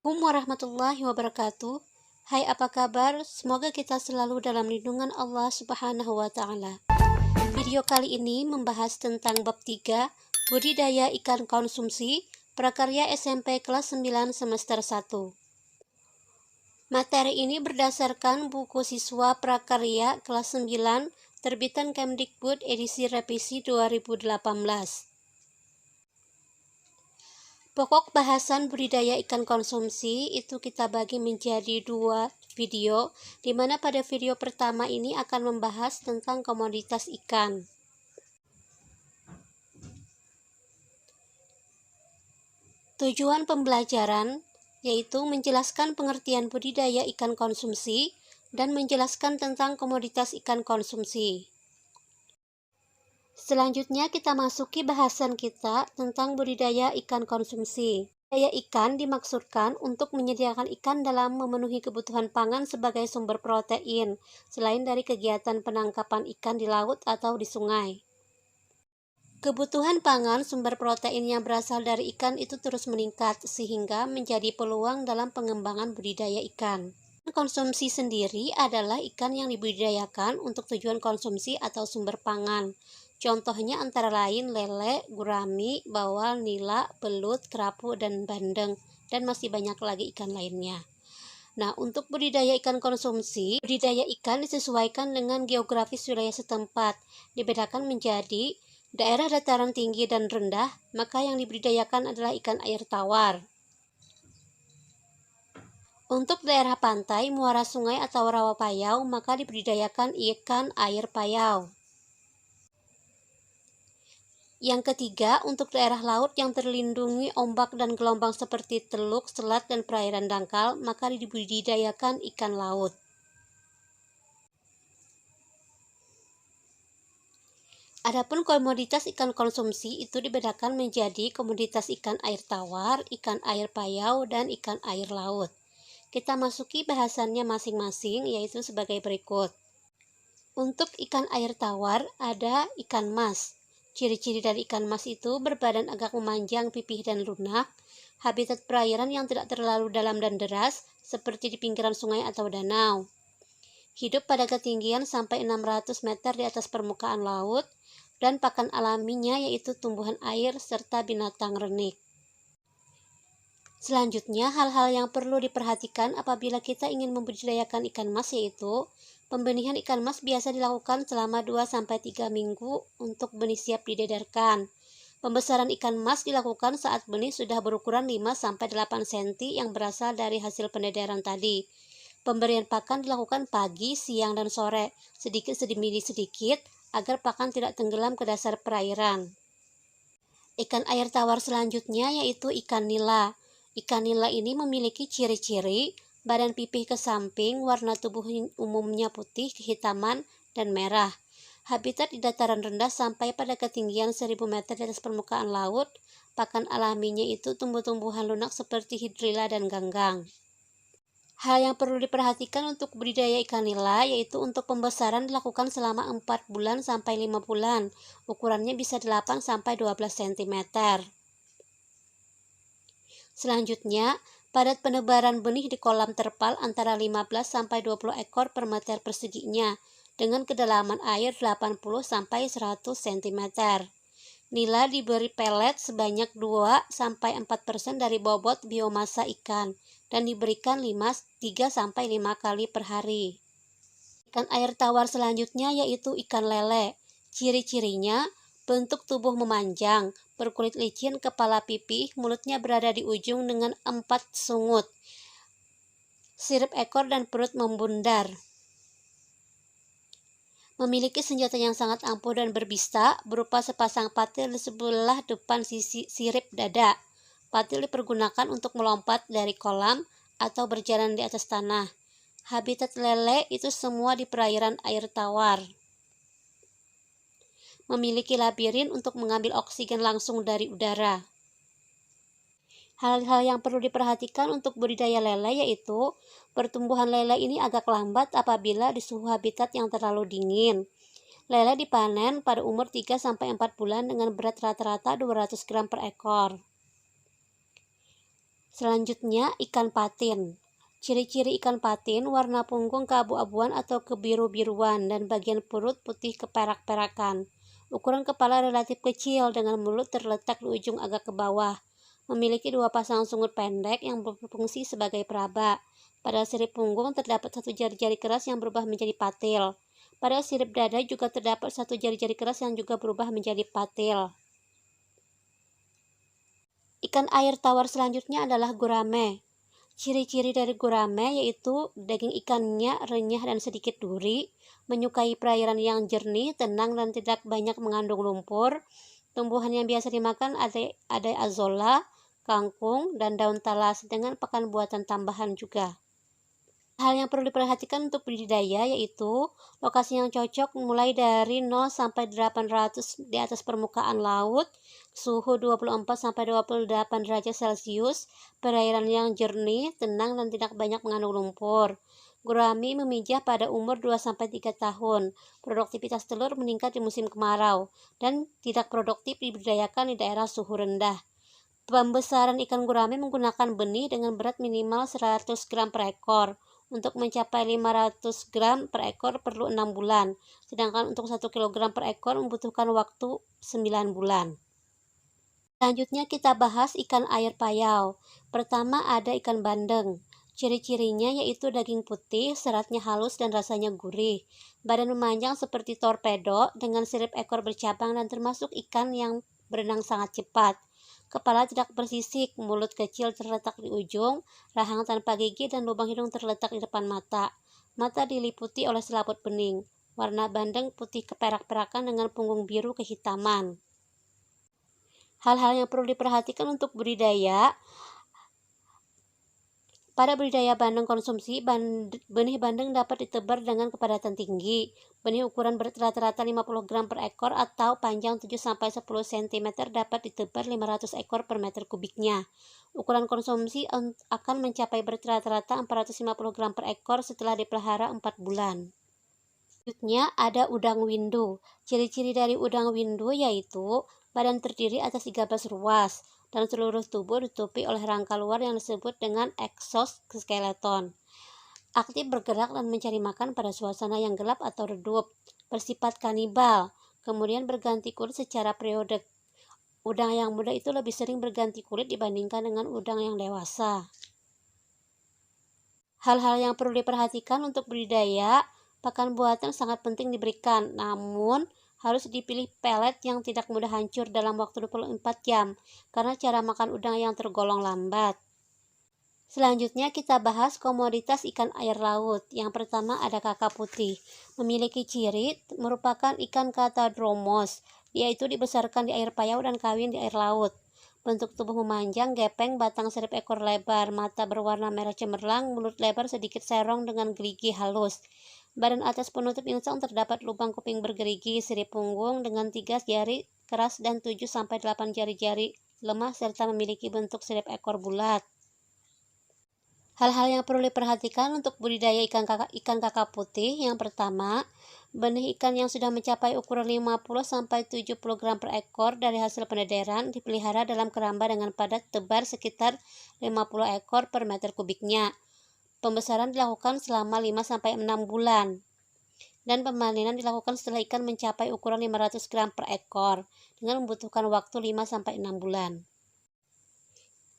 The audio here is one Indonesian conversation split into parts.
Assalamualaikum warahmatullahi wabarakatuh. Hai, apa kabar? Semoga kita selalu dalam lindungan Allah Subhanahu wa Ta'ala. Video kali ini membahas tentang bab 3 budidaya ikan konsumsi, prakarya SMP kelas 9 semester 1. Materi ini berdasarkan buku siswa prakarya kelas 9 terbitan Kemdikbud edisi revisi 2018. Pokok bahasan budidaya ikan konsumsi itu kita bagi menjadi 2 video, di mana pada video pertama ini akan membahas tentang komoditas ikan. Tujuan pembelajaran yaitu menjelaskan pengertian budidaya ikan konsumsi dan menjelaskan tentang komoditas ikan konsumsi. Selanjutnya kita masuki bahasan kita tentang budidaya ikan konsumsi. Budidaya ikan dimaksudkan untuk menyediakan ikan dalam memenuhi kebutuhan pangan sebagai sumber protein, selain dari kegiatan penangkapan ikan di laut atau di sungai. Kebutuhan pangan sumber protein yang berasal dari ikan itu terus meningkat, sehingga menjadi peluang dalam pengembangan budidaya ikan. Konsumsi sendiri adalah ikan yang dibudidayakan untuk tujuan konsumsi atau sumber pangan. Contohnya antara lain lele, gurami, bawal, nila, belut, kerapu, dan bandeng, dan masih banyak lagi ikan lainnya. Nah, untuk budidaya ikan konsumsi, budidaya ikan disesuaikan dengan geografis wilayah setempat. Dibedakan menjadi daerah dataran tinggi dan rendah, maka yang dibudidayakan adalah ikan air tawar. Untuk daerah pantai, muara sungai atau rawa payau, maka dibudidayakan ikan air payau. Yang ketiga, untuk daerah laut yang terlindungi ombak dan gelombang seperti teluk, selat, dan perairan dangkal, maka dibudidayakan ikan laut. Adapun komoditas ikan konsumsi itu dibedakan menjadi komoditas ikan air tawar, ikan air payau, dan ikan air laut. Kita masuki bahasannya masing-masing, yaitu sebagai berikut. Untuk ikan air tawar ada ikan mas. Ciri-ciri dari ikan mas itu berbadan agak memanjang, pipih dan lunak, habitat perairan yang tidak terlalu dalam dan deras, seperti di pinggiran sungai atau danau. Hidup pada ketinggian sampai 600 meter di atas permukaan laut, dan pakan alaminya yaitu tumbuhan air serta binatang renik. Selanjutnya, hal-hal yang perlu diperhatikan apabila kita ingin membudidayakan ikan mas yaitu pembenihan ikan mas biasa dilakukan selama 2-3 minggu untuk benih siap didedarkan. Pembesaran ikan mas dilakukan saat benih sudah berukuran 5-8 cm yang berasal dari hasil pendedaran tadi. Pemberian pakan dilakukan pagi, siang, dan sore, sedikit demi sedikit, agar pakan tidak tenggelam ke dasar perairan. Ikan air tawar selanjutnya yaitu ikan nila. Ikan nila ini memiliki ciri-ciri badan pipih ke samping, warna tubuh umumnya putih, kehitaman, dan merah. Habitat di dataran rendah sampai pada ketinggian 1000 meter di atas permukaan laut. Pakan alaminya itu tumbuh-tumbuhan lunak seperti hidrilla dan ganggang. Hal yang perlu diperhatikan untuk budidaya ikan nila yaitu untuk pembesaran dilakukan selama 4 bulan sampai 5 bulan. Ukurannya bisa 8-12 cm. Selanjutnya, padat penebaran benih di kolam terpal antara 15-20 ekor per meter perseginya dengan kedalaman air 80-100 cm. Nila diberi pelet sebanyak 2-4% dari bobot biomasa ikan dan diberikan 3-5 kali per hari. Ikan air tawar selanjutnya yaitu ikan lele. Ciri-cirinya bentuk tubuh memanjang, berkulit licin, kepala pipih, mulutnya berada di ujung dengan 4 sungut, sirip ekor dan perut membundar. Memiliki senjata yang sangat ampuh dan berbisa, berupa sepasang patil di sebelah depan sisi sirip dada. Patil dipergunakan untuk melompat dari kolam atau berjalan di atas tanah. Habitat lele itu semua di perairan air tawar. Memiliki labirin untuk mengambil oksigen langsung dari udara. Hal-hal yang perlu diperhatikan untuk budidaya lele yaitu pertumbuhan lele ini agak lambat apabila di suhu habitat yang terlalu dingin. Lele dipanen pada umur 3-4 bulan dengan berat rata-rata 200 gram per ekor. Selanjutnya, ikan patin. Ciri-ciri ikan patin, warna punggung keabu-abuan atau kebiru-biruan dan bagian perut putih keperak-perakan. Ukuran kepala relatif kecil dengan mulut terletak di ujung agak ke bawah. Memiliki dua pasang sungut pendek yang berfungsi sebagai peraba. Pada sirip punggung terdapat satu jari-jari keras yang berubah menjadi patil. Pada sirip dada juga terdapat satu jari-jari keras yang juga berubah menjadi patil. Ikan air tawar selanjutnya adalah gurame. Ciri-ciri dari gurame yaitu daging ikannya renyah dan sedikit duri, menyukai perairan yang jernih, tenang, dan tidak banyak mengandung lumpur. Tumbuhan yang biasa dimakan ada azolla, kangkung, dan daun talas dengan pakan buatan tambahan juga. Hal yang perlu diperhatikan untuk budidaya yaitu lokasi yang cocok mulai dari 0 sampai 800 di atas permukaan laut, suhu 24 sampai 28 derajat Celcius, perairan yang jernih, tenang, dan tidak banyak mengandung lumpur. Gurami memijah pada umur 2 sampai 3 tahun. Produktivitas telur meningkat di musim kemarau dan tidak produktif dibudidayakan di daerah suhu rendah. Pembesaran ikan gurame menggunakan benih dengan berat minimal 100 gram per ekor. Untuk mencapai 500 gram per ekor perlu 6 bulan, sedangkan untuk 1 kg per ekor membutuhkan waktu 9 bulan. Selanjutnya kita bahas ikan air payau. Pertama ada ikan bandeng. Ciri-cirinya yaitu daging putih, seratnya halus dan rasanya gurih. Badan memanjang seperti torpedo dengan sirip ekor bercabang dan termasuk ikan yang berenang sangat cepat. Kepala tidak bersisik, mulut kecil terletak di ujung, rahang tanpa gigi, dan lubang hidung terletak di depan mata. Mata diliputi oleh selaput bening. Warna bandeng putih keperak-perakan dengan punggung biru kehitaman. Hal-hal yang perlu diperhatikan untuk budidaya. Pada budidaya bandeng konsumsi, benih bandeng dapat ditebar dengan kepadatan tinggi. Benih ukuran rata-rata 50 gram per ekor atau panjang 7-10 cm dapat ditebar 500 ekor per meter kubiknya. Ukuran konsumsi akan mencapai rata-rata 450 gram per ekor setelah dipelihara 4 bulan. Selanjutnya ada udang windu. Ciri-ciri dari udang windu yaitu badan terdiri atas 13 ruas dan seluruh tubuh ditutupi oleh rangka luar yang disebut dengan exoskeleton. Aktif bergerak dan mencari makan pada suasana yang gelap atau redup. Bersifat kanibal, kemudian berganti kulit secara periodik. Udang yang muda itu lebih sering berganti kulit dibandingkan dengan udang yang dewasa. Hal-hal yang perlu diperhatikan untuk budidaya, pakan buatan sangat penting diberikan, namun harus dipilih pelet yang tidak mudah hancur dalam waktu 24 jam, karena cara makan udang yang tergolong lambat. Selanjutnya kita bahas komoditas ikan air laut. Yang pertama ada kakap putih. Memiliki ciri merupakan ikan Catadromos, yaitu dibesarkan di air payau dan kawin di air laut. Bentuk tubuh memanjang, gepeng, batang sirip ekor lebar, mata berwarna merah cemerlang, mulut lebar sedikit serong dengan gerigi halus. Badan atas penutup insang terdapat lubang kuping bergerigi, sirip punggung dengan 3 jari keras dan 7-8 jari-jari lemah serta memiliki bentuk sirip ekor bulat. Hal-hal yang perlu diperhatikan untuk budidaya ikan kakap putih. Yang pertama, benih ikan yang sudah mencapai ukuran 50-70 gram per ekor dari hasil pendederan dipelihara dalam keramba dengan padat tebar sekitar 50 ekor per meter kubiknya. Pembesaran dilakukan selama 5-6 bulan. Dan pemanenan dilakukan setelah ikan mencapai ukuran 500 gram per ekor dengan membutuhkan waktu 5-6 bulan.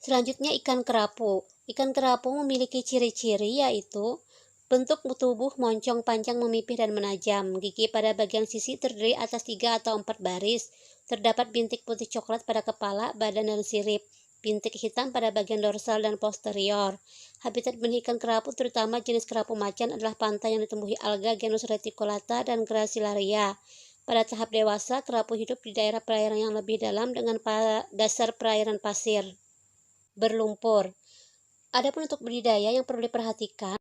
Selanjutnya ikan kerapu. Ikan kerapu memiliki ciri-ciri yaitu bentuk tubuh moncong panjang memipih dan menajam. Gigi pada bagian sisi terdiri atas 3 atau 4 baris. Terdapat bintik putih coklat pada kepala, badan, dan sirip. Bintik hitam pada bagian dorsal dan posterior. Habitat benih ikan kerapu terutama jenis kerapu macan adalah pantai yang ditumbuhi alga genus Reticulata dan Gracilaria. Pada tahap dewasa, kerapu hidup di daerah perairan yang lebih dalam dengan dasar perairan pasir berlumpur. Adapun untuk budidaya yang perlu diperhatikan,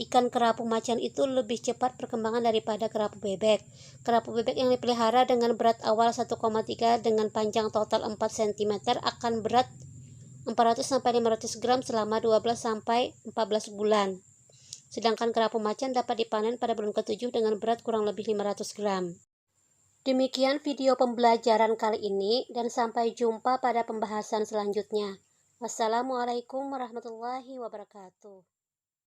ikan kerapu macan itu lebih cepat perkembangan daripada kerapu bebek. Kerapu bebek yang dipelihara dengan berat awal 1,3 dengan panjang total 4 cm akan berat 400-500 gram selama 12-14 bulan. Sedangkan kerapu macan dapat dipanen pada bulan ke-7 dengan berat kurang lebih 500 gram. Demikian video pembelajaran kali ini dan sampai jumpa pada pembahasan selanjutnya. Wassalamualaikum warahmatullahi wabarakatuh.